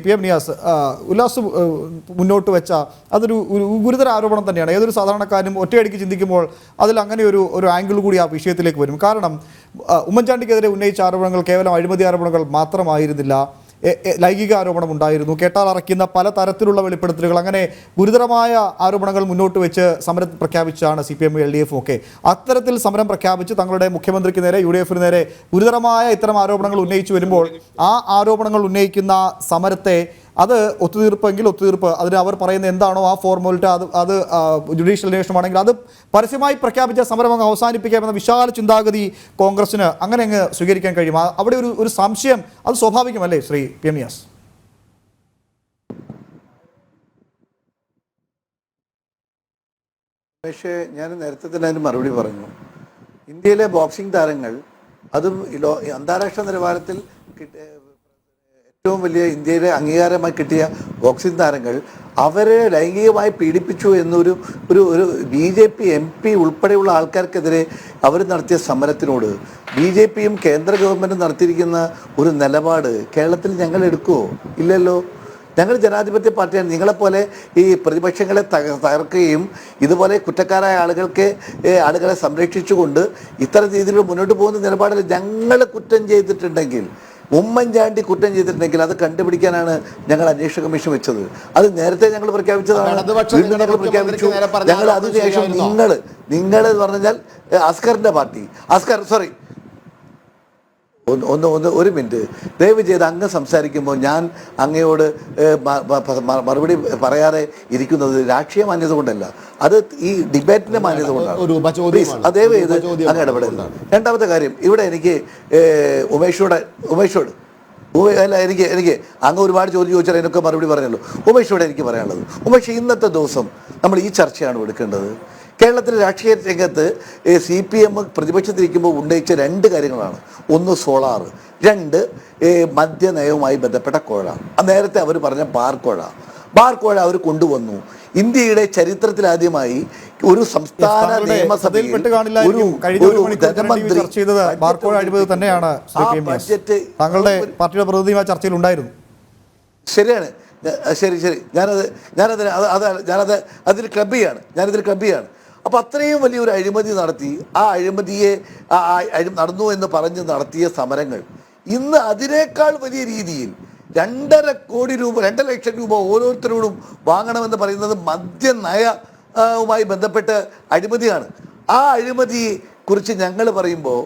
PM Niyas, Ullas മുന്നോട്ട് വെച്ച അതൊരു ഗുരുതര ആരോപണം തന്നെയാണ്. ഏതൊരു സാധാരണക്കാരനും ഒറ്റയടിക്ക് ചിന്തിക്കുമ്പോൾ അതിൽ അങ്ങനെ ഒരു ആംഗിൾ കൂടി ആ വിഷയത്തിലേക്ക് വരും. കാരണം ഉമ്മൻചാണ്ടിക്കെതിരെ ഉന്നയിച്ച ആരോപണങ്ങൾ കേവലം അഴിമതി ആരോപണങ്ങൾ മാത്രമായിരുന്നില്ല, ലൈംഗിക ആരോപണം ഉണ്ടായിരുന്നു, കേട്ടാൽ അറയ്ക്കുന്ന പല തരത്തിലുള്ള വെളിപ്പെടുത്തലുകൾ, അങ്ങനെ ഗുരുതരമായ ആരോപണങ്ങൾ മുന്നോട്ട് വെച്ച് സമരം പ്രഖ്യാപിച്ചാണ് CPM LDF ഒക്കെ. അത്തരത്തിൽ സമരം പ്രഖ്യാപിച്ച് തങ്ങളുടെ മുഖ്യമന്ത്രിക്ക് നേരെ UDF നേരെ ഗുരുതരമായ ഇത്തരം ആരോപണങ്ങൾ ഉന്നയിച്ചു വരുമ്പോൾ ആ ആരോപണങ്ങൾ ഉന്നയിക്കുന്ന സമരത്തെ അത് ഒത്തുതീർപ്പെങ്കിൽ ഒത്തുതീർപ്പ്, അതിന് അവർ പറയുന്ന എന്താണോ ആ ഫോർമാലിറ്റി അത് ജുഡീഷ്യൽ അന്വേഷണമാണെങ്കിൽ അത് പരസ്യമായി പ്രഖ്യാപിച്ച സമരം അങ്ങ് അവസാനിപ്പിക്കാമെന്ന വിശാല ചിന്താഗതി കോൺഗ്രസിന് അങ്ങനെ അങ്ങ് സ്വീകരിക്കാൻ കഴിയും. അവിടെ ഒരു സംശയം അത് സ്വാഭാവികമല്ലേ ശ്രീ PM നിയാസ്? പക്ഷേ ഞാൻ നേരത്തെ തന്നെ അതിന് മറുപടി പറഞ്ഞു. ഇന്ത്യയിലെ ബോക്സിംഗ് താരങ്ങൾ അതും അന്താരാഷ്ട്ര നിലവാരത്തിൽ ഏറ്റവും വലിയ ഇന്ത്യയിലെ അംഗീകാരമായി കിട്ടിയ ബോക്സിംഗ് താരങ്ങൾ അവരെ ലൈംഗികമായി പീഡിപ്പിച്ചു എന്നൊരു BJP MP ഉൾപ്പെടെയുള്ള ആൾക്കാർക്കെതിരെ അവർ നടത്തിയ സമരത്തിനോട് BJPയും കേന്ദ്ര ഗവൺമെൻറ്റും നടത്തിയിരിക്കുന്ന ഒരു നിലപാട് കേരളത്തിൽ ഞങ്ങൾ എടുക്കുമോ? ഇല്ലല്ലോ. ഞങ്ങൾ ജനാധിപത്യ പാർട്ടിയാണ്. നിങ്ങളെപ്പോലെ ഈ പ്രതിപക്ഷങ്ങളെ തകർക്കുകയും ഇതുപോലെ കുറ്റക്കാരായ ആളുകളെ സംരക്ഷിച്ചുകൊണ്ട് ഇത്തരം രീതിയിൽ മുന്നോട്ട് പോകുന്ന നിലപാടിൽ ഞങ്ങൾ കുറ്റം ചെയ്തിട്ടുണ്ടെങ്കിൽ, ഉമ്മൻചാണ്ടി കുറ്റം ചെയ്തിട്ടുണ്ടെങ്കിൽ അത് കണ്ടുപിടിക്കാനാണ് ഞങ്ങൾ അന്വേഷണ കമ്മീഷൻ വെച്ചത്. അത് നേരത്തെ ഞങ്ങൾ പ്രഖ്യാപിച്ചതാണ്. വീണ്ടും ഞങ്ങൾ പ്രഖ്യാപിച്ചു. ഞങ്ങൾ അതിനുശേഷം നിങ്ങൾ എന്ന് പറഞ്ഞാൽ അസ്കറിൻ്റെ പാർട്ടി, സോറി ഒരു മിനിറ്റ് ദയവ് ചെയ്ത് അങ്ങ് സംസാരിക്കുമ്പോൾ ഞാൻ അങ്ങയോട് മറുപടി പറയാതെ ഇരിക്കുന്നത് രാഷ്ട്രീയ മാന്യത കൊണ്ടല്ല, അത് ഈ ഡിബേറ്റിന്റെ മാന്യത കൊണ്ടാണ്. ദയവ് ചെയ്ത് അങ്ങ് ഇടപെടുന്നത്. രണ്ടാമത്തെ കാര്യം, ഇവിടെ എനിക്ക് ഉമേഷോട് അല്ല എനിക്ക് അങ്ങ് ഒരുപാട് ചോദിച്ചാൽ അതിനൊക്കെ മറുപടി പറഞ്ഞല്ലോ. ഉമേഷോട് എനിക്ക് പറയാനുള്ളത്, ഉമേഷ് ഇന്നത്തെ ദിവസം നമ്മൾ ഈ ചർച്ചയാണ് എടുക്കേണ്ടത്. കേരളത്തിലെ രാഷ്ട്രീയ രംഗത്ത് CPM പ്രതിപക്ഷത്തിരിക്കുമ്പോൾ ഉന്നയിച്ച രണ്ട് കാര്യങ്ങളാണ്. ഒന്ന് സോളാർ, രണ്ട് മദ്യനയവുമായി ബന്ധപ്പെട്ട കോഴ. നേരത്തെ അവർ പറഞ്ഞ ബാർ കോഴ അവർ കൊണ്ടുവന്നു. ഇന്ത്യയുടെ ചരിത്രത്തിലാദ്യമായി ഒരു സംസ്ഥാന നിയമസഭയിൽ ശരിയാണ്. ശരി ഞാനതിൽ ക്ലബ് ചെയ്യാണ്. അപ്പോൾ അത്രയും വലിയൊരു അഴിമതി നടത്തി, ആ അഴിമതിയെ നടന്നു എന്ന് പറഞ്ഞ് നടത്തിയ സമരങ്ങൾ ഇന്ന് അതിനേക്കാൾ വലിയ രീതിയിൽ 2 ലക്ഷം രൂപ ഓരോരുത്തരോടും വാങ്ങണമെന്ന് പറയുന്നത് മദ്യനയവുമായി ബന്ധപ്പെട്ട് അഴിമതിയാണ്. ആ അഴിമതിയെ കുറിച്ച് ഞങ്ങൾ പറയുമ്പോൾ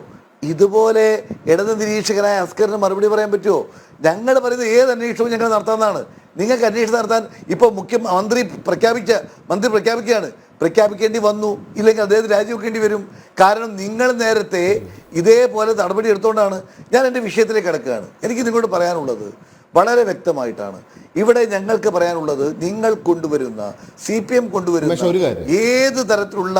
ഇതുപോലെ ഇടത് നിരീക്ഷകനായ അസ്കറിന് മറുപടി പറയാൻ പറ്റുമോ? ഞങ്ങൾ പറയുന്നത് ഏത് അന്വേഷണവും ഞങ്ങൾ നടത്താവുന്നതാണ്. നിങ്ങൾക്ക് അന്വേഷണം നടത്താൻ ഇപ്പോൾ മന്ത്രി പ്രഖ്യാപിക്കുകയാണ്. പ്രഖ്യാപിക്കേണ്ടി വന്നു, ഇല്ലെങ്കിൽ അദ്ദേഹത്തിന് രാജിവെക്കേണ്ടി വരും. കാരണം നിങ്ങൾ നേരത്തെ ഇതേപോലെ നടപടി എടുത്തുകൊണ്ടാണ്. ഞാൻ എൻ്റെ വിഷയത്തിലേക്ക് കിടക്കുകയാണ്. എനിക്ക് നിങ്ങളോട് പറയാനുള്ളത് വളരെ വ്യക്തമായിട്ടാണ്. ഇവിടെ ഞങ്ങൾക്ക് പറയാനുള്ളത്, നിങ്ങൾ കൊണ്ടുവരുന്ന CPM കൊണ്ടുവരുന്ന ഏത് തരത്തിലുള്ള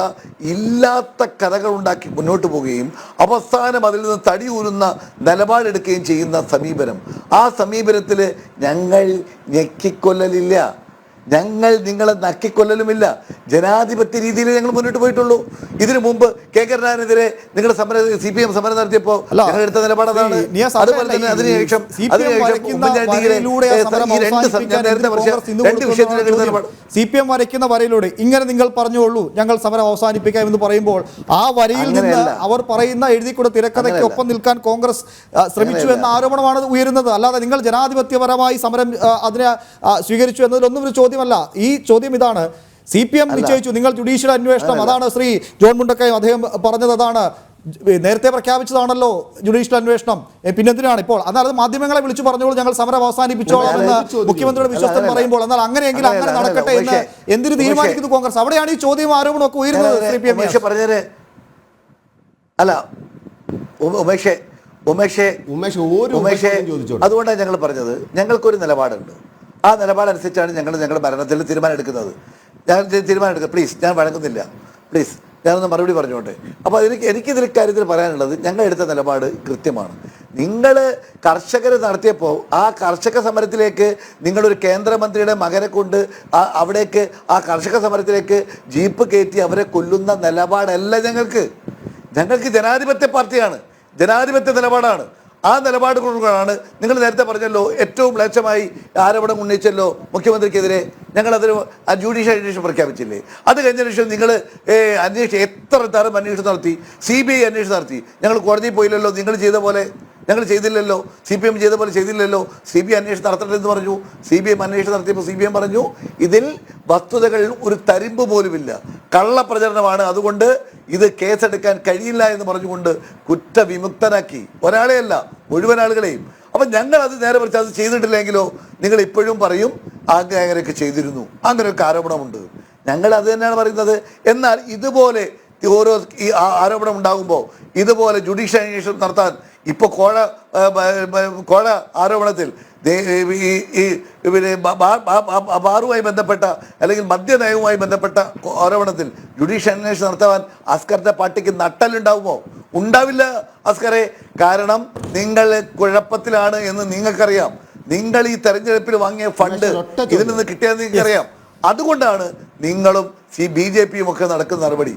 ഇല്ലാത്ത കഥകൾ ഉണ്ടാക്കി മുന്നോട്ട് പോവുകയും അവസാനം അതിൽ നിന്ന് തടിയൂരുന്ന നിലപാടെടുക്കുകയും ചെയ്യുന്ന സമീപനം, ആ സമീപനത്തിൽ ഞങ്ങൾ ഞെക്കിക്കൊല്ലലില്ല, ഞങ്ങൾ നിങ്ങളെ നക്കിക്കൊല്ലലുമില്ല. ജനാധിപത്യ രീതിയിൽ ഞങ്ങൾ മുന്നോട്ട് പോയിട്ടുള്ളൂ. ഇതിനു മുമ്പ് കരുണാകരനെതിരെ നിങ്ങളുടെ CPM സമരം നടത്തിയപ്പോൾ ഞങ്ങൾ എടുത്ത നിലപാടാണ്. അതുപോലെ തന്നെ അതിനുശേഷം CPM വരയ്ക്കുന്ന വരയിലൂടെ ഇങ്ങനെ നിങ്ങൾ പറഞ്ഞോളൂ, ഞങ്ങൾ സമരം അവസാനിപ്പിക്കാം എന്ന് പറയുമ്പോൾ ആ വരയിൽ നിന്ന് അവർ പറയുന്ന എഴുതിക്കൂടെ തിരക്കഥയ്ക്കൊപ്പം നിൽക്കാൻ കോൺഗ്രസ് ശ്രമിച്ചു എന്ന ആരോപണമാണ് ഉയരുന്നത്. അല്ലാതെ നിങ്ങൾ ജനാധിപത്യപരമായി സമരം അതിനെ സ്വീകരിച്ചു എന്നതിലൊന്നും ഒരു ചോദ്യമല്ല. ഈ ചോദ്യം ഇതാണ്, CPM നിശ്ചയിച്ചു, നിങ്ങൾ ജുഡീഷ്യൽ അന്വേഷണം, അതാണ് ശ്രീ ജോൺ മുണ്ടക്കയം അദ്ദേഹം പറഞ്ഞത്, അതാണ് നേരത്തെ പ്രഖ്യാപിച്ചതാണല്ലോ ജുഡീഷ്യൽ അന്വേഷണം. പിന്നെന്തിനാണ് ഇപ്പോൾ? എന്നാൽ അത് മാധ്യമങ്ങളെ വിളിച്ചു പറഞ്ഞോളൂ, ഞങ്ങൾ സമരം അവസാനിപ്പിച്ചോളാം എന്ന് മുഖ്യമന്ത്രിയുടെ വിശ്വസ്തൻ പറയുമ്പോൾ, എന്നാൽ അങ്ങനെയെങ്കിൽ അങ്ങനെ നടക്കട്ടെ എന്ന് എന്തിനു തീരുമാനിക്കുന്നു കോൺഗ്രസ്? അവിടെയാണ് ഈ ചോദ്യം ആരോപണമൊക്കെ ഉയരുന്നത്. അതുകൊണ്ടാണ് ഞങ്ങൾ പറഞ്ഞത്, ഞങ്ങൾക്കൊരു നിലപാടുണ്ട്. ആ നിലപാടനുസരിച്ചാണ് ഞങ്ങളുടെ ഭരണത്തിൽ തീരുമാനം എടുക്കുന്നത്. പ്ലീസ്, ഞാൻ വഴങ്ങുന്നില്ല. പ്ലീസ്, ഞാനൊന്ന് മറുപടി പറഞ്ഞോട്ടെ. അപ്പോൾ എനിക്കിതിൽ കാര്യത്തിൽ പറയാനുള്ളത്, ഞങ്ങൾ എടുത്ത നിലപാട് കൃത്യമാണ്. നിങ്ങൾ കർഷകർ നടത്തിയപ്പോൾ ആ കർഷക സമരത്തിലേക്ക് നിങ്ങളൊരു കേന്ദ്രമന്ത്രിയുടെ മകനെ കൊണ്ട് അവിടേക്ക് ആ കർഷക സമരത്തിലേക്ക് ജീപ്പ് കയറ്റി അവരെ കൊല്ലുന്ന നിലപാടല്ല ഞങ്ങൾക്ക്. ജനാധിപത്യ പാർട്ടിയാണ്, ജനാധിപത്യ നിലപാടാണ്. ആ നിലപാടുകളാണ് നിങ്ങൾ നേരത്തെ പറഞ്ഞല്ലോ, ഏറ്റവും മ്ലേച്ഛമായി ആരോപണം ഉന്നയിച്ചല്ലോ മുഖ്യമന്ത്രിക്കെതിരെ. ഞങ്ങളതിന് ജുഡീഷ്യൽ അന്വേഷണം പ്രഖ്യാപിച്ചില്ലേ? അത് കഴിഞ്ഞതിന് ശേഷം നിങ്ങൾ അന്വേഷണം എത്ര തരം അന്വേഷണം നടത്തി? CBI അന്വേഷണം നടത്തി. ഞങ്ങൾ കോടതിയിൽ പോയില്ലല്ലോ, നിങ്ങൾ ചെയ്ത പോലെ ഞങ്ങൾ ചെയ്തില്ലല്ലോ, CPM ചെയ്ത പോലെ ചെയ്തില്ലല്ലോ. CBI അന്വേഷണം നടത്തണമെന്ന് പറഞ്ഞു. CBI അന്വേഷണം നടത്തിയപ്പോൾ CBI പറഞ്ഞു ഇതിൽ വസ്തുതകൾ ഒരു തരിമ്പ് പോലുമില്ല, കള്ളപ്രചരണമാണ്, അതുകൊണ്ട് ഇത് കേസെടുക്കാൻ കഴിയില്ല എന്ന് പറഞ്ഞുകൊണ്ട് കുറ്റവിമുക്തനാക്കി. ഒരാളെയല്ല, മുഴുവൻ ആളുകളെയും. അപ്പം ഞങ്ങൾ അത് നേരെ മറിച്ച് അത് ചെയ്തിട്ടില്ലെങ്കിലോ നിങ്ങൾ ഇപ്പോഴും പറയും അങ്ങനെയൊക്കെ ചെയ്തിരുന്നു, അങ്ങനെയൊക്കെ ആരോപണമുണ്ട്. ഞങ്ങൾ അത് തന്നെയാണ് പറയുന്നത്. എന്നാൽ ഇതുപോലെ ഓരോ ഈ ആരോപണം ഉണ്ടാകുമ്പോൾ ഇതുപോലെ ജുഡീഷ്യൽ അന്വേഷണം നടത്താൻ ഇപ്പോൾ കോഴ ആരോപണത്തിൽ പിന്നെ ബാറുമായി ബന്ധപ്പെട്ട അല്ലെങ്കിൽ മദ്യനയവുമായി ബന്ധപ്പെട്ട ആരോപണത്തിൽ ജുഡീഷ്യൽ അന്വേഷണം നടത്താൻ അസ്കറിന്റെ പാർട്ടിക്ക് നട്ടലുണ്ടാവുമോ? ഉണ്ടാവില്ല അസ്കറെ. കാരണം നിങ്ങൾ കുഴപ്പത്തിലാണ് എന്ന് നിങ്ങൾക്കറിയാം. നിങ്ങൾ ഈ തെരഞ്ഞെടുപ്പിൽ വാങ്ങിയ ഫണ്ട് ഇതിൽ നിന്ന് കിട്ടിയെന്ന് നിങ്ങൾക്കറിയാം. അതുകൊണ്ടാണ് നിങ്ങളും BJPയും ഒക്കെ നടക്കുന്ന നടപടി.